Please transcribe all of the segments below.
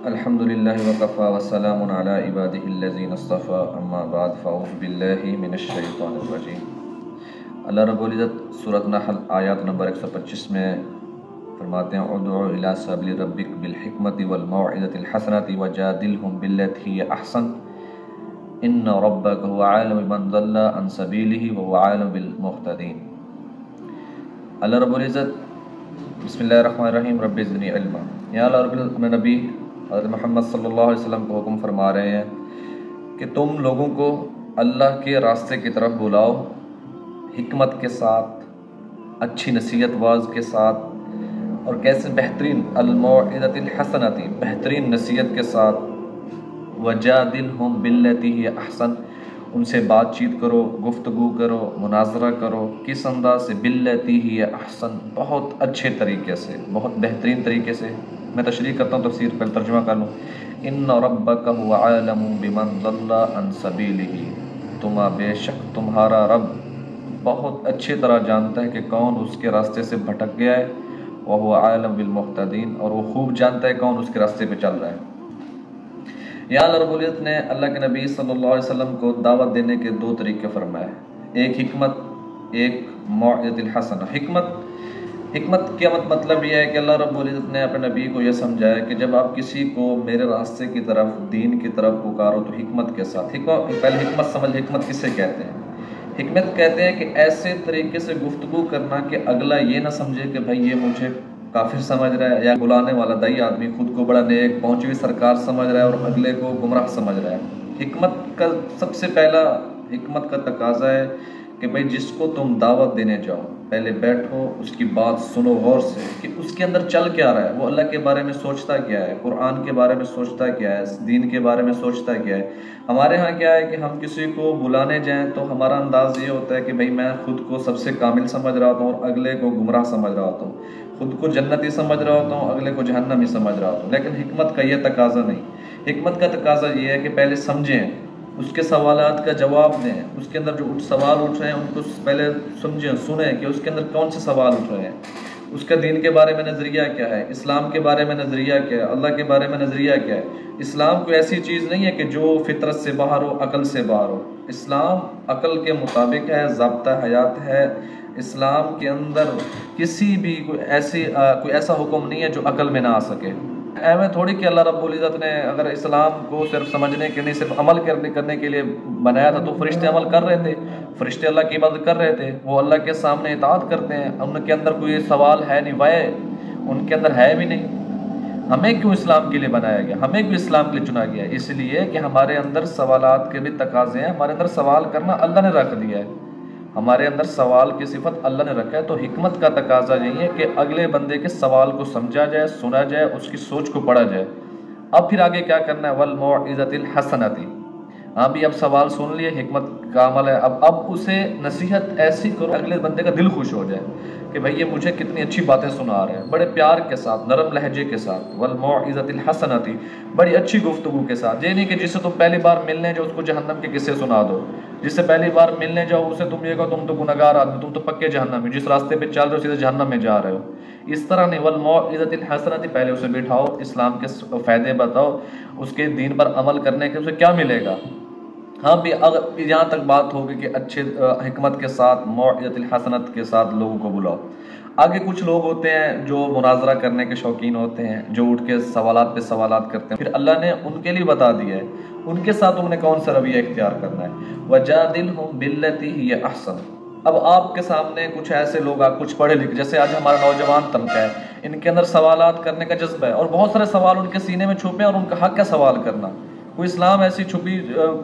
الحمدللہ وکفا وسلام علی عبادہ الذین اصطفی اما بعد فاعوذ باللہ من الشیطان الرجیم۔ اللہ رب العزت سورۃ نحل آیات نمبر 125 میں فرماتے ہیں ادعو الی سبیل ربک بالحکمۃ والموعظۃ الحسنۃ وجادلہم باللتی ہی احسن ان ربک هو اعلم بمن ضل عن سبیلہ وهو اعلم بالمہتدین۔ اللہ رب العزت بسم اللہ الرحمن الرحیم رب زدنی علما، یا اللہ رب العزت اپنے نبی حضرت محمد صلی اللہ علیہ وسلم کو حکم فرما رہے ہیں کہ تم لوگوں کو اللہ کے راستے کی طرف بلاؤ، حکمت کے ساتھ، اچھی نصیحت واز کے ساتھ، اور کیسے بہترین الموعظۃ الحسنۃ، بہترین نصیحت کے ساتھ، وجادلہم باللتی ہی احسن، ان سے بات چیت کرو، گفتگو کرو، مناظرہ کرو، کس انداز سے؟ باللتی ہی احسن، بہت اچھے طریقے سے، بہت بہترین طریقے سے۔ میں تشریح کرتا ہوں، تفسیر پہلے ترجمہ کر لوں۔ ان ربک هو اعلم بمن ضل عن سبیلہ، بے شک تمہارا رب بہت اچھی طرح جانتا ہے کہ کون اس کے راستے سے بھٹک گیا ہے، وهو اعلم بالمہتدین، اور وہ خوب جانتا ہے کون اس کے راستے پہ چل رہا ہے۔ یا اللہ رب العزت نے اللہ کے نبی صلی اللہ علیہ وسلم کو دعوت دینے کے دو طریقے فرمائے، ایک حکمت، ایک موعظۃ الحسنہ۔ حکمت کا مطلب یہ ہے کہ اللہ رب العزت نے اپنے نبی کو یہ سمجھایا کہ جب آپ کسی کو میرے راستے کی طرف، دین کی طرف پکارو تو حکمت کے ساتھ۔ پہلے حکمت سمجھ، حکمت کسے کہتے ہیں؟ حکمت کہتے ہیں کہ ایسے طریقے سے گفتگو کرنا کہ اگلا یہ نہ سمجھے کہ بھائی یہ مجھے کافر سمجھ رہا ہے، یا بلانے والا دائی آدمی خود کو بڑا نیک پہنچی ہوئی سرکار سمجھ رہا ہے اور اگلے کو گمراہ سمجھ رہا ہے۔ حکمت کا سب سے پہلا حکمت کا تقاضا ہے کہ بھائی جس کو تم دعوت دینے جاؤ، پہلے بیٹھو، اس کی بات سنو غور سے کہ اس کے اندر چل کیا رہا ہے، وہ اللہ کے بارے میں سوچتا کیا ہے، قرآن کے بارے میں سوچتا کیا ہے، دین کے بارے میں سوچتا کیا ہے۔ ہمارے ہاں کیا ہے کہ ہم کسی کو بلانے جائیں تو ہمارا انداز یہ ہوتا ہے کہ بھائی میں خود کو سب سے کامل سمجھ رہا ہوتا ہوں اور اگلے کو گمراہ سمجھ رہا ہوتا ہوں، خود کو جنتی سمجھ رہا ہوتا ہوں، اگلے کو جہنمی سمجھ رہا ہوتا ہوں۔ لیکن حکمت کا یہ تقاضا نہیں۔ حکمت کا تقاضا یہ ہے کہ پہلے سمجھیں، اس کے سوالات کا جواب دیں، اس کے اندر جو سوال اٹھ رہے ہیں ان کو پہلے سمجھیں، سنیں کہ اس کے اندر کون سے سوال اٹھ رہے ہیں، اس کا دین کے بارے میں نظریہ کیا ہے، اسلام کے بارے میں نظریہ کیا ہے، اللہ کے بارے میں نظریہ کیا ہے۔ اسلام کوئی ایسی چیز نہیں ہے کہ جو فطرت سے باہر ہو، عقل سے باہر ہو۔ اسلام عقل کے مطابق ہے، ضابطہ حیات ہے۔ اسلام کے اندر کسی بھی کوئی ایسا حکم نہیں ہے جو عقل میں نہ آ سکے۔ ایویں تھوڑی کہ اللہ رب العزت نے اگر اسلام کو صرف سمجھنے کے نہیں، صرف عمل کرنے کے لیے بنایا تھا تو فرشتے عمل کر رہے تھے، فرشتے اللہ کی عبادت کر رہے تھے، وہ اللہ کے سامنے اطاعت کرتے ہیں، ان کے اندر کوئی سوال ہے نہیں، وائے ان کے اندر ہے بھی نہیں۔ ہمیں کیوں اسلام کے لیے بنایا گیا، ہمیں کیوں اسلام کے لیے چنا گیا؟ اس لیے کہ ہمارے اندر سوالات کے بھی تقاضے ہیں، ہمارے اندر سوال کرنا اللہ نے رکھ دیا ہے، ہمارے اندر سوال کی صفت اللہ نے رکھا ہے۔ تو حکمت کا تقاضا یہی ہے کہ اگلے بندے کے سوال کو سمجھا جائے، سنا جائے، اس کی سوچ کو پڑھا جائے۔ اب پھر آگے کیا کرنا ہے؟ والموعظۃ الحسنۃ۔ ہاں بھی اب سوال سن لیے، حکمت کا عمل ہے، اب اسے نصیحت ایسی کرو اگلے بندے کا دل خوش ہو جائے کہ بھائی یہ مجھے کتنی اچھی باتیں سنا رہے ہیں، بڑے پیار کے ساتھ، نرم لہجے کے ساتھ۔ والموعظۃ الحسنۃ، بڑی اچھی گفتگو کے ساتھ۔ یہ نہیں کہ جس سے تم پہلی بار ملنے جاؤ اس کو جہنم کے قصے سنا دو، جس سے پہلی بار ملنے جاؤ اسے تم یہ کہو تم تو گنہگار آدمی، تم تو پکے جہنمی، جس راستے پہ چل رہے ہو سیدھے جہنم میں جا رہے ہو۔ اس طرح نہیں، والموعظۃ الحسنۃ، پہلے اسے بٹھاؤ، اسلام کے فائدے بتاؤ، اس کے دین پر عمل کرنے کے اسے کیا ملے گا۔ ہاں بھی اگر یہاں تک بات ہوگی کہ اچھے حکمت کے ساتھ، موعظۃ الحسنۃ کے ساتھ لوگوں کو بلاؤ۔ آگے کچھ لوگ ہوتے ہیں جو مناظرہ کرنے کے شوقین ہوتے ہیں، جو اٹھ کے سوالات پہ سوالات کرتے ہیں، پھر اللہ نے ان کے لیے بتا دیا ہے ان کے ساتھ تم نے کون سا رویہ اختیار کرنا ہے۔ وجادلہم باللتی ہی احسن۔ اب آپ کے سامنے کچھ ایسے لوگ، آپ کچھ پڑھے لکھے، جیسے آج ہمارا نوجوان طبقہ ہے، ان کے اندر سوالات کرنے کا جذبہ ہے اور بہت سارے سوال ان کے سینے میں چھپے ہیں اور ان کا حق ہے سوال کرنا۔ کوئی اسلام ایسی چھپی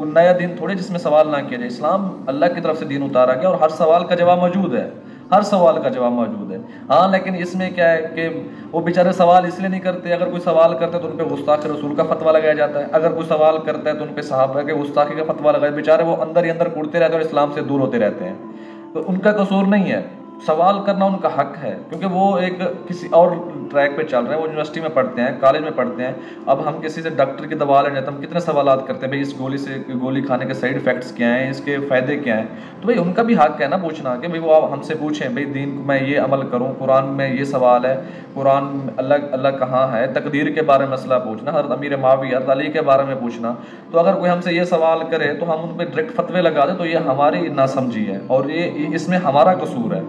نیا دین تھوڑے جس میں سوال نہ کیا جائے۔ اسلام اللہ کی طرف سے دین اتارا گیا اور ہر سوال کا جواب موجود ہے، ہر سوال کا جواب موجود ہے۔ ہاں لیکن اس میں کیا ہے کہ وہ بیچارے سوال اس لیے نہیں کرتے، اگر کوئی سوال کرتے تو ان پہ گستاخ رسول کا فتویٰ لگایا جاتا ہے، اگر کوئی سوال کرتا ہے تو ان پہ صحابہ کے گستاخی کا فتویٰ لگایا، بیچارے وہ اندر ہی اندر کڑتے رہتے ہیں اور اسلام سے دور ہوتے رہتے ہیں۔ تو ان کا قصور نہیں ہے، سوال کرنا ان کا حق ہے، کیونکہ وہ ایک کسی اور ٹریک پہ چل رہے ہیں، وہ یونیورسٹی میں پڑھتے ہیں، کالج میں پڑھتے ہیں۔ اب ہم کسی سے ڈاکٹر کی دوا لینے تو ہم کتنے سوالات کرتے ہیں، بھئی اس گولی کھانے کے سائیڈ ایفیکٹس کیا ہیں، اس کے فائدے کیا ہیں۔ تو بھئی ان کا بھی حق ہے نا پوچھنا، کہ بھئی وہ ہم سے پوچھیں، بھئی دین کو میں یہ عمل کروں، قرآن میں یہ سوال ہے، قرآن اللہ کہاں ہے، تقدیر کے بارے میں مسئلہ پوچھنا، حضرت امیر معاویہ حضرت علی کے بارے میں پوچھنا۔ تو اگر کوئی ہم سے یہ سوال کرے تو ہم ان پہ ڈائریکٹ فتوے لگا دیں تو یہ ہماری ناسمجھی ہے، اور یہ اس میں ہمارا قصور ہے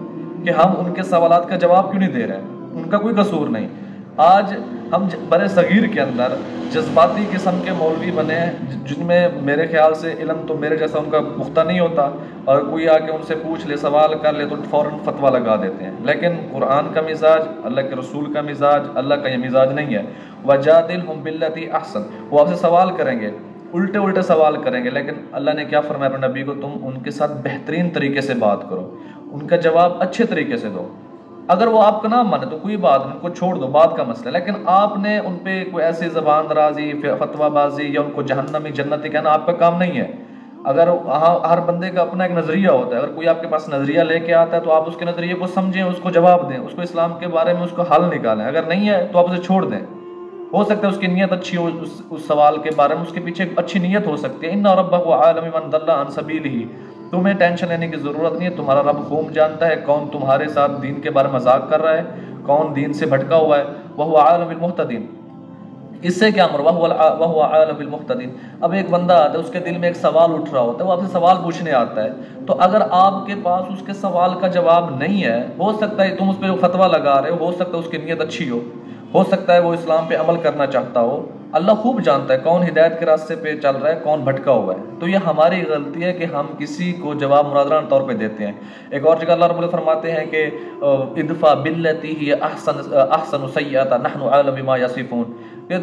کہ ہم ان کے سوالات کا جواب کیوں نہیں دے رہے ہیں۔ ان کا کوئی قصور نہیں۔ آج ہم برے صغیر کے اندر جذباتی قسم کے مولوی بنے ہیں، جن میں میرے خیال سے علم تو میرے جیسا ان کا پختہ نہیں ہوتا، اور کوئی آ کے ان سے پوچھ لے، سوال کر لے تو فوراً فتویٰ لگا دیتے ہیں۔ لیکن قرآن کا مزاج، اللہ کے رسول کا مزاج، اللہ کا یہ مزاج نہیں ہے۔ وَجَادِلْهُمْ بِالَّتِي أَحْسَنُ، وہ آپ سے سوال کریں گے، الٹے سوال کریں گے، لیکن اللہ نے کیا فرمایا اپنے نبی کو، تم ان کے ساتھ بہترین طریقے سے بات کرو، ان کا جواب اچھے طریقے سے دو۔ اگر وہ آپ کا نہ مانے تو کوئی بات نہیں، ان کو چھوڑ دو، بات کا مسئلہ ہے۔ لیکن آپ نے ان پہ کوئی ایسی زبان درازی، فتویٰ بازی یا ان کو جہنمی جنتی کہنا آپ کا کام نہیں ہے۔ اگر ہر بندے کا اپنا ایک نظریہ ہوتا ہے، اگر کوئی آپ کے پاس نظریہ لے کے آتا ہے تو آپ اس کے نظریے کو سمجھیں، اس کو جواب دیں، اس کو اسلام کے بارے میں اس کو حل نکالیں۔ اگر نہیں ہے تو آپ اسے چھوڑ دیں۔ ہو سکتا ہے اس کی نیت اچھی ہو، اس سوال کے بارے میں اس کے پیچھے اچھی نیت ہو سکتی ہے۔ ان ربک عالم من ضل عن سبیلہ، تمہیں ٹینشن لینے کی ضرورت نہیں ہے، تمہارا رب خوب جانتا ہے کون تمہارے ساتھ دین کے بارے میں مذاق کر رہا ہے، کون دین سے بھٹکا ہوا ہے۔ وہو عالم بالمہتدین، اس سے کیا امر، وہو عالم بالمہتدین۔ اب ایک بندہ آتا ہے، اس کے دل میں ایک سوال اٹھ رہا ہوتا ہے، وہ آپ سے سوال پوچھنے آتا ہے، تو اگر آپ کے پاس اس کے سوال کا جواب نہیں ہے، ہو سکتا ہے تم اس پہ فتویٰ لگا رہے ہو سکتا ہے اس کی نیت اچھی ہو سکتا ہے وہ اسلام پہ عمل کرنا چاہتا ہو۔ اللہ خوب جانتا ہے کون ہدایت کے راستے پہ چل رہا ہے، کون بھٹکا ہوا ہے۔ تو یہ ہماری غلطی ہے کہ ہم کسی کو جواب مرادرانہ طور پہ دیتے ہیں۔ ایک اور جگہ اللہ رب العزت فرماتے ہیں کہ ادفع باللتی ہی احسن سیئۃ نحن اعلم بما یصفون، کہ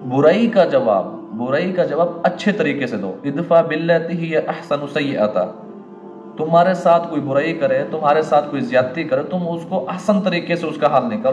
برائی کا جواب اچھے طریقے سے دو۔ ادفع باللتی ہی احسن سیئۃ، تمہارے ساتھ کوئی برائی کرے، تمہارے ساتھ کوئی زیادتی کرے، تم اس کو احسن طریقے سے اس کا حل نکالو۔